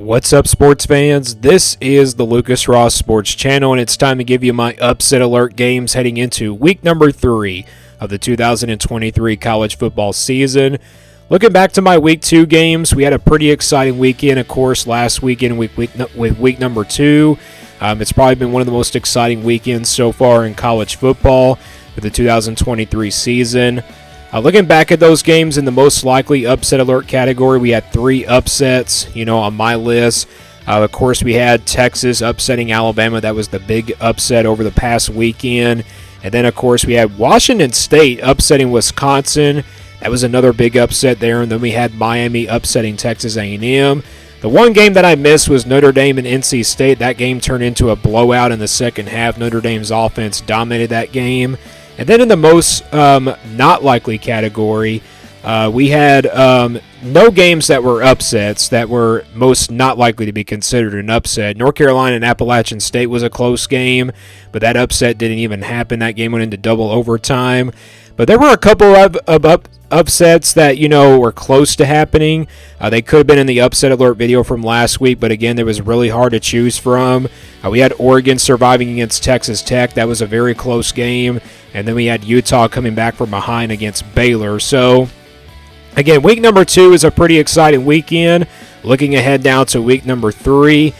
What's up, sports fans? This is the Lucas Ross Sports Channel, and it's time to give you my upset alert games heading into week number 3 of the 2023 college football season. Looking back to my week 2 games, we had a pretty exciting weekend, of course, last weekend with week number 2. It's probably been one of the most exciting weekends so far in college football for the 2023 season. Looking back at those games in the most likely upset alert category, we had 3 upsets, on my list. Of course, we had Texas upsetting Alabama. That was the big upset over the past weekend. And then, of course, we had Washington State upsetting Wisconsin. That was another big upset there. And then we had Miami upsetting Texas A&M. The one game that I missed was Notre Dame and NC State. That game turned into a blowout in the second half. Notre Dame's offense dominated that game. And then in the most not likely category, we had no games that were upsets that were most not likely to be considered an upset. North Carolina and Appalachian State was a close game, but that upset didn't even happen. That game went into double overtime. But there were a couple of upsets that, were close to happening. They could have been in the upset alert video from last week, but again, it was really hard to choose from. We had Oregon surviving against Texas Tech. That was a very close game. And then we had Utah coming back from behind against Baylor. So, again, week number 2 is a pretty exciting weekend. Looking ahead now to week number 3.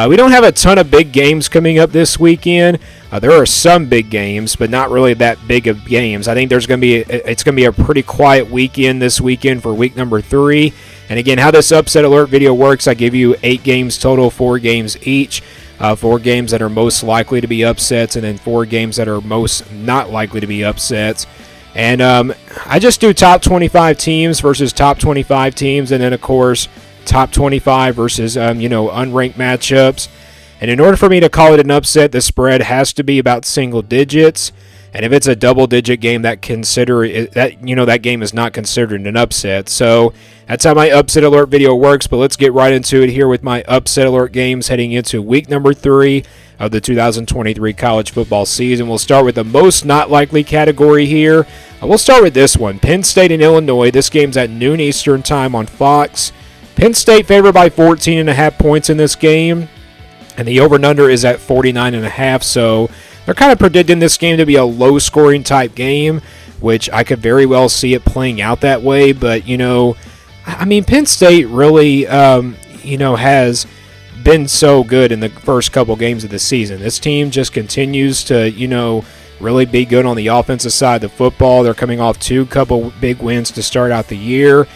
We don't have a ton of big games coming up this weekend. There are some big games, but not really that big of games. I think it's going to be a pretty quiet weekend this weekend for week number 3. And again, how this upset alert video works, I give you 8 games total, 4 games each. 4 games that are most likely to be upsets, and then 4 games that are most not likely to be upsets. And I just do top 25 teams versus top 25 teams, and then, of course, top 25 versus, unranked matchups. And in order for me to call it an upset, the spread has to be about single digits. And if it's a double-digit game, that game is not considered an upset. So that's how my upset alert video works. But let's get right into it here with my upset alert games heading into week number 3 of the 2023 college football season. We'll start with the most not likely category here. We'll start with this one, Penn State and Illinois. This game's at noon Eastern time on Fox. Penn State favored by 14.5 points in this game, and the over and under is at 49.5. So they're kind of predicting this game to be a low-scoring type game, which I could very well see it playing out that way. But, Penn State really, has been so good in the first couple games of the season. This team just continues to, really be good on the offensive side of the football. They're coming off 2 couple big wins to start out the year.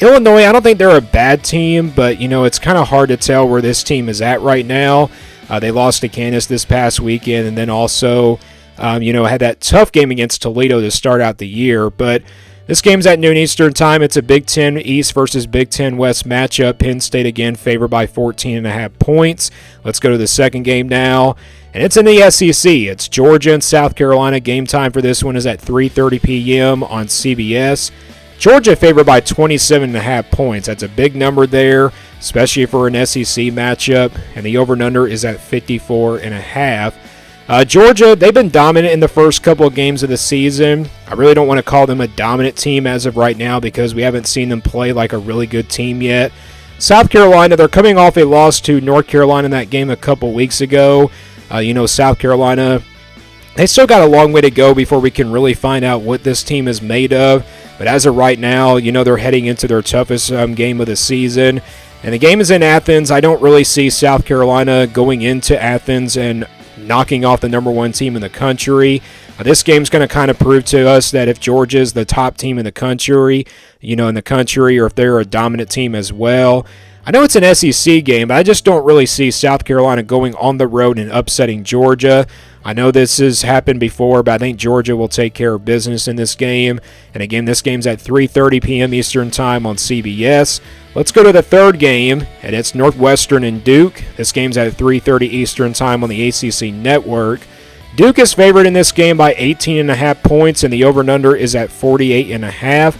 Illinois, I don't think they're a bad team, but, it's kind of hard to tell where this team is at right now. They lost to Kansas this past weekend, and then also, had that tough game against Toledo to start out the year. But this game's at noon Eastern time. It's a Big Ten East versus Big Ten West matchup. Penn State, again, favored by 14.5 points. Let's go to the second game now, and it's in the SEC. It's Georgia and South Carolina. Game time for this one is at 3:30 p.m. on CBS. Georgia favored by 27.5 points. That's a big number there, especially for an SEC matchup. And the over and under is at 54.5. Georgia, they've been dominant in the first couple of games of the season. I really don't want to call them a dominant team as of right now because we haven't seen them play like a really good team yet. South Carolina, they're coming off a loss to North Carolina in that game a couple weeks ago. South Carolina, they still got a long way to go before we can really find out what this team is made of. But as of right now, they're heading into their toughest game of the season. And the game is in Athens. I don't really see South Carolina going into Athens and knocking off the number 1 team in the country. This game's going to kind of prove to us that if Georgia's the top team in the country, or if they're a dominant team as well. I know it's an SEC game, but I just don't really see South Carolina going on the road and upsetting Georgia. I know this has happened before, but I think Georgia will take care of business in this game. And again, this game's at 3:30 p.m. Eastern time on CBS. Let's go to the third game, and it's Northwestern and Duke. This game's at 3:30 Eastern time on the ACC network. Duke is favored in this game by 18.5 points, and the over and under is at 48.5.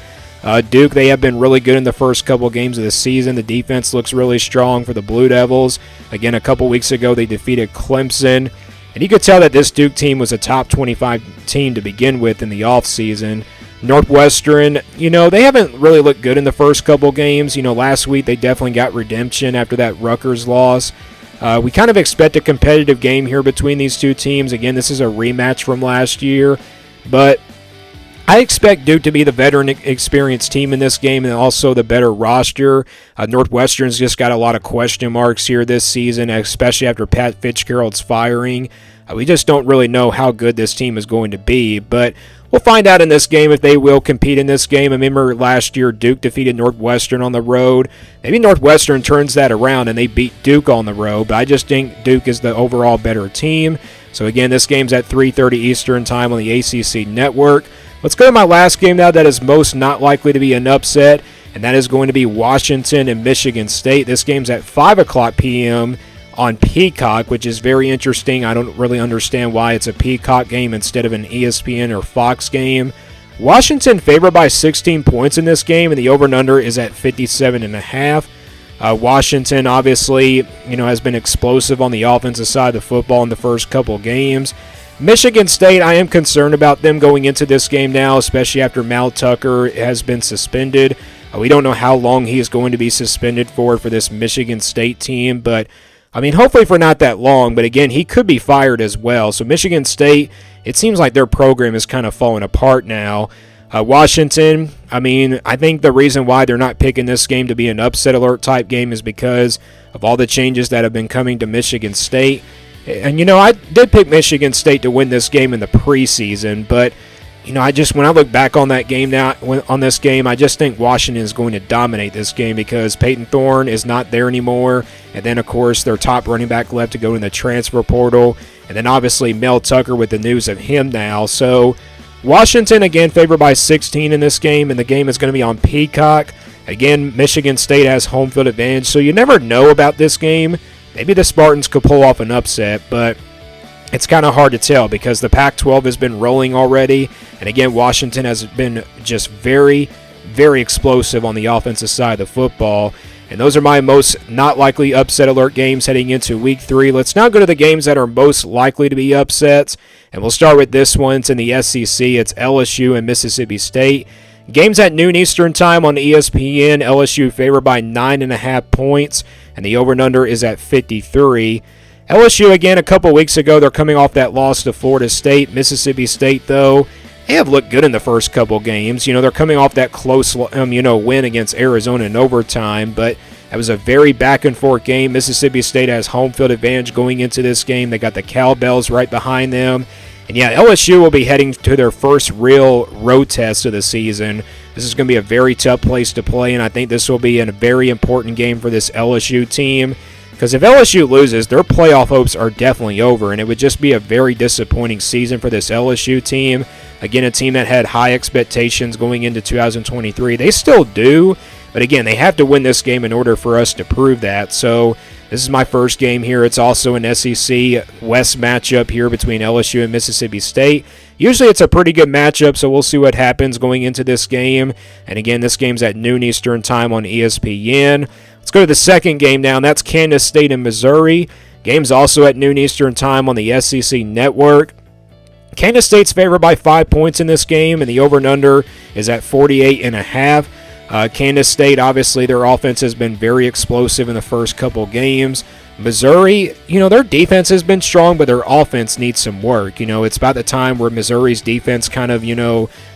Duke, they have been really good in the first couple games of the season. The defense looks really strong for the Blue Devils. Again, a couple weeks ago, they defeated Clemson. And you could tell that this Duke team was a top 25 team to begin with in the offseason. Northwestern, they haven't really looked good in the first couple games. Last week they definitely got redemption after that Rutgers loss. We kind of expect a competitive game here between these two teams. Again, this is a rematch from last year, but I expect Duke to be the veteran experienced team in this game and also the better roster. Northwestern's just got a lot of question marks here this season, especially after Pat Fitzgerald's firing. We just don't really know how good this team is going to be, but we'll find out in this game if they will compete in this game. I remember last year Duke defeated Northwestern on the road. Maybe Northwestern turns that around and they beat Duke on the road, but I just think Duke is the overall better team. So again, this game's at 3:30 Eastern Time on the ACC Network. Let's go to my last game now that is most not likely to be an upset, and that is going to be Washington and Michigan State. This game's at 5 o'clock p.m. on Peacock, which is very interesting. I don't really understand why it's a Peacock game instead of an ESPN or Fox game. Washington favored by 16 points in this game, and the over and under is at 57.5. Washington obviously, has been explosive on the offensive side of the football in the first couple games. Michigan State, I am concerned about them going into this game now, especially after Mal Tucker has been suspended. We don't know how long he is going to be suspended for this Michigan State team, but hopefully for not that long. But again, he could be fired as well. So Michigan State, it seems like their program is kind of falling apart now. Washington, I think the reason why they're not picking this game to be an upset alert type game is because of all the changes that have been coming to Michigan State. And, I did pick Michigan State to win this game in the preseason, but, when I look back on that game now, on this game, I just think Washington is going to dominate this game because Peyton Thorne is not there anymore. And then, of course, their top running back left to go in the transfer portal. And then, obviously, Mel Tucker with the news of him now. So, Washington, again, favored by 16 in this game, and the game is going to be on Peacock. Again, Michigan State has home field advantage, so you never know about this game. Maybe the Spartans could pull off an upset, but it's kind of hard to tell because the Pac-12 has been rolling already. And again, Washington has been just very, very explosive on the offensive side of the football. And those are my most not likely upset alert games heading into Week 3. Let's now go to the games that are most likely to be upsets. And we'll start with this one. It's in the SEC. It's LSU and Mississippi State. Games at noon Eastern Time on ESPN. LSU favored by 9.5 points, and the over and under is at 53. LSU, again, a couple weeks ago, they're coming off that loss to Florida State. Mississippi State, though, they have looked good in the first couple games. They're coming off that close, win against Arizona in overtime, but that was a very back-and-forth game. Mississippi State has home field advantage going into this game. They got the Cowbells right behind them. And yeah, LSU will be heading to their first real road test of the season. This is going to be a very tough place to play, and I think this will be a very important game for this LSU team. Because if LSU loses, their playoff hopes are definitely over, and it would just be a very disappointing season for this LSU team. Again, a team that had high expectations going into 2023. They still do, but again, they have to win this game in order for us to prove that. So this is my first game here. It's also an SEC West matchup here between LSU and Mississippi State. Usually it's a pretty good matchup, so we'll see what happens going into this game. And again, this game's at noon Eastern Time on ESPN. Let's go to the second game now, and that's Kansas State and Missouri. Game's also at noon Eastern Time on the SEC Network. Kansas State's favored by 5 points in this game, and the over and under is at 48.5. Kansas State, obviously, their offense has been very explosive in the first couple games. Missouri, their defense has been strong, but their offense needs some work. It's about the time where Missouri's defense kind of,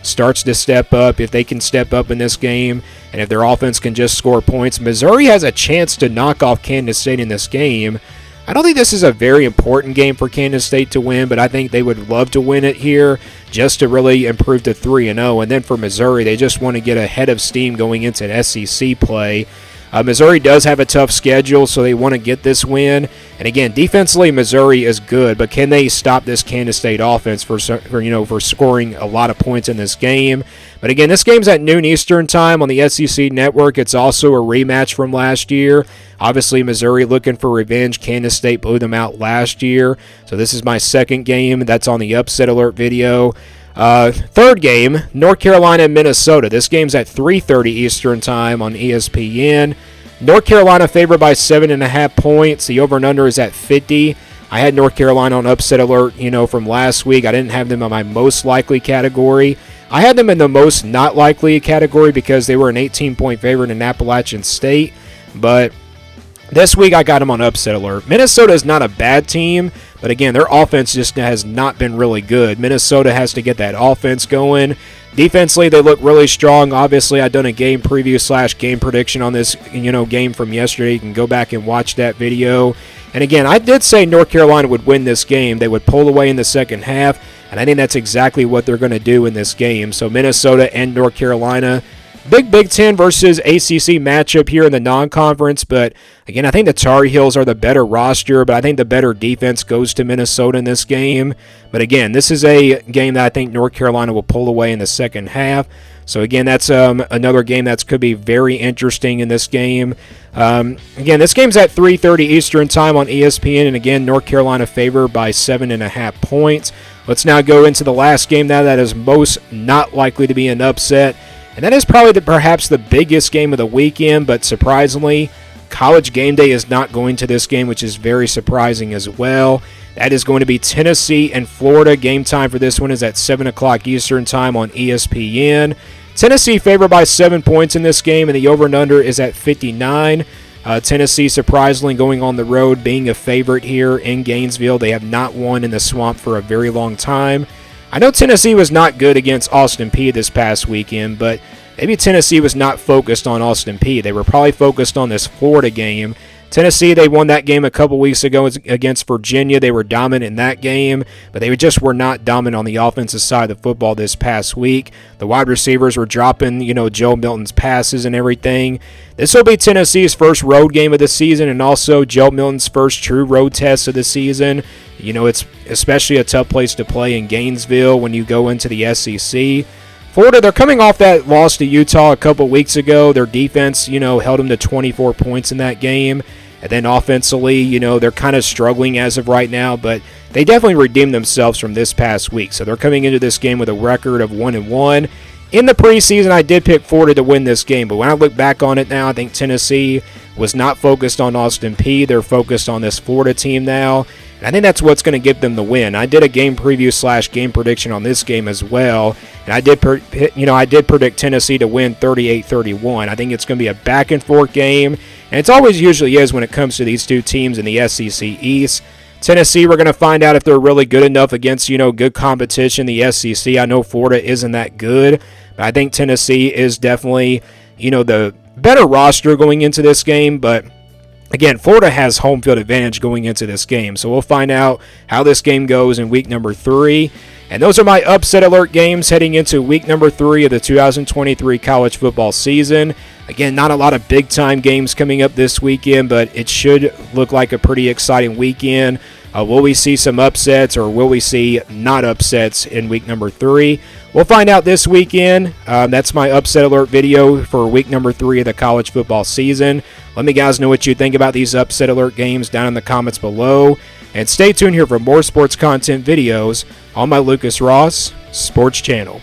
starts to step up. If they can step up in this game, and if their offense can just score points, Missouri has a chance to knock off Kansas State in this game. I don't think this is a very important game for Kansas State to win, but I think they would love to win it here just to really improve to 3-0. And then for Missouri, they just want to get ahead of steam going into SEC play. Missouri does have a tough schedule, so they want to get this win. And again, defensively, Missouri is good, but can they stop this Kansas State offense for scoring a lot of points in this game? But again, this game's at noon Eastern Time on the SEC Network. It's also a rematch from last year. Obviously, Missouri looking for revenge. Kansas State blew them out last year. So this is my second game. That's on the Upset Alert video. Third game, North Carolina and Minnesota. This game's at 3:30 Eastern Time on ESPN. North Carolina favored by 7.5 points. The over and under is at 50. I had North Carolina on Upset Alert, from last week. I didn't have them on my most likely category. I had them in the most not likely category because they were an 18-point favorite in Appalachian State, but this week I got them on upset alert. Minnesota is not a bad team, but again, their offense just has not been really good. Minnesota has to get that offense going. Defensively, they look really strong. Obviously, I've done a game preview / game prediction on this, game from yesterday. You can go back and watch that video. And again, I did say North Carolina would win this game. They would pull away in the second half, and I think that's exactly what they're going to do in this game. So Minnesota and North Carolina, Big Ten versus ACC matchup here in the non-conference, but again, I think the Tar Heels are the better roster, but I think the better defense goes to Minnesota in this game. But again, this is a game that I think North Carolina will pull away in the second half. So again, that's another game that could be very interesting in this game. Again, this game's at 3:30 Eastern Time on ESPN, and again, North Carolina favored by 7.5 points. Let's now go into the last game now that is most not likely to be an upset. And that is probably perhaps the biggest game of the weekend, but surprisingly, College Game Day is not going to this game, which is very surprising as well. That is going to be Tennessee and Florida. Game time for this one is at 7 o'clock Eastern Time on ESPN. Tennessee favored by 7 points in this game, and the over and under is at 59. Tennessee surprisingly going on the road, being a favorite here in Gainesville. They have not won in the Swamp for a very long time. I know Tennessee was not good against Austin Peay this past weekend, but maybe Tennessee was not focused on Austin Peay. They were probably focused on this Florida game. Tennessee, they won that game a couple weeks ago against Virginia. They were dominant in that game, but they just were not dominant on the offensive side of the football this past week. The wide receivers were dropping, Joe Milton's passes and everything. This will be Tennessee's first road game of the season and also Joe Milton's first true road test of the season. It's especially a tough place to play in Gainesville when you go into the SEC. Florida, they're coming off that loss to Utah a couple weeks ago. Their defense, held them to 24 points in that game. And then offensively, they're kind of struggling as of right now, but they definitely redeemed themselves from this past week. So they're coming into this game with a record of 1-1. In the preseason, I did pick Florida to win this game, but when I look back on it now, I think Tennessee was not focused on Austin Peay. They're focused on this Florida team now. And I think that's what's going to give them the win. I did a game preview / game prediction on this game as well, and I did predict Tennessee to win 38-31. I think it's going to be a back and forth game, and it's always usually is when it comes to these two teams in the SEC East. Tennessee, we're going to find out if they're really good enough against good competition. The SEC, I know Florida isn't that good, but I think Tennessee is definitely the better roster going into this game, but again, Florida has home field advantage going into this game, so we'll find out how this game goes in week number 3. And those are my upset alert games heading into week number 3 of the 2023 college football season. Again, not a lot of big-time games coming up this weekend, but it should look like a pretty exciting weekend. Will we see some upsets or will we see not upsets in week number 3? We'll find out this weekend. That's my upset alert video for week number 3 of the college football season. Let me guys know what you think about these upset alert games down in the comments below. And stay tuned here for more sports content videos on my Lucas Ross Sports channel.